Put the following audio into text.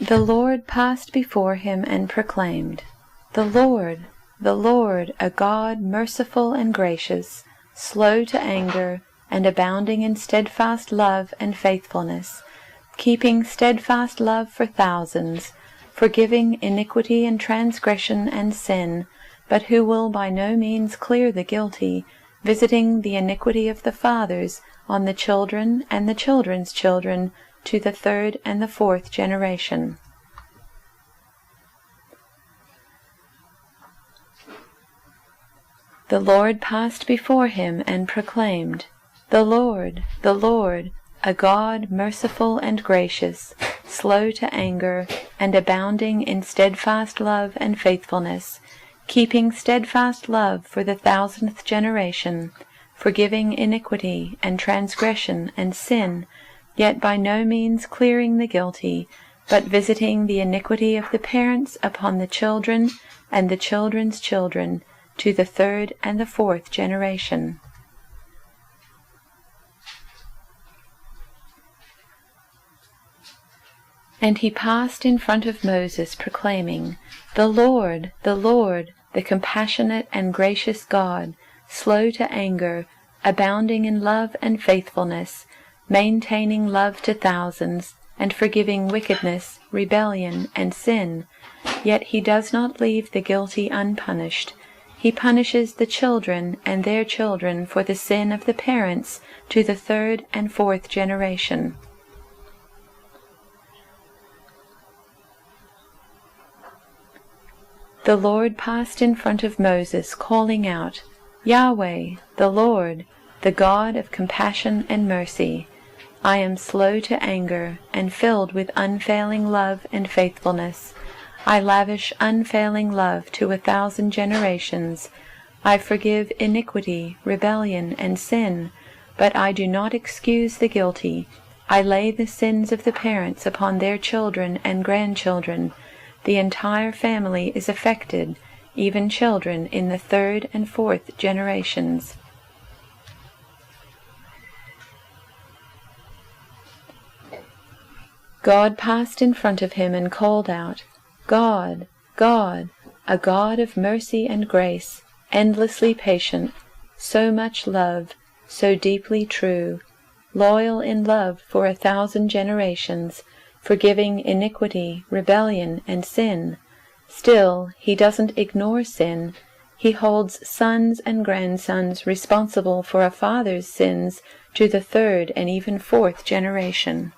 The Lord passed before him and proclaimed, the Lord, a God merciful and gracious, slow to anger, and abounding in steadfast love and faithfulness, keeping steadfast love for thousands, forgiving iniquity and transgression and sin, but who will by no means clear the guilty, visiting the iniquity of the fathers on the children and the children's children, to the third and the fourth generation. The Lord passed before him and proclaimed, the Lord, a God merciful and gracious, slow to anger, and abounding in steadfast love and faithfulness, keeping steadfast love for the 1000th generation, forgiving iniquity and transgression and sin, yet by no means clearing the guilty, but visiting the iniquity of the parents upon the children and the children's children, to the third and the fourth generation. And he passed in front of Moses, proclaiming, the Lord, the compassionate and gracious God, slow to anger, abounding in love and faithfulness, maintaining love to thousands, and forgiving wickedness, rebellion, and sin, yet he does not leave the guilty unpunished. He punishes the children and their children for the sin of the parents to the third and fourth generation. The Lord passed in front of Moses, calling out, Yahweh, the Lord, the God of compassion and mercy, I am slow to anger and filled with unfailing love and faithfulness. I lavish unfailing love to 1000 generations. I forgive iniquity, rebellion, and sin, but I do not excuse the guilty. I lay the sins of the parents upon their children and grandchildren. The entire family is affected, even children in the 3rd and 4th generations. God passed in front of him and called out, God, a God of mercy and grace, endlessly patient, so much love, so deeply true, loyal in love for 1000 generations, forgiving iniquity, rebellion, and sin. Still, he doesn't ignore sin. He holds sons and grandsons responsible for a father's sins to the 3rd and even 4th generation.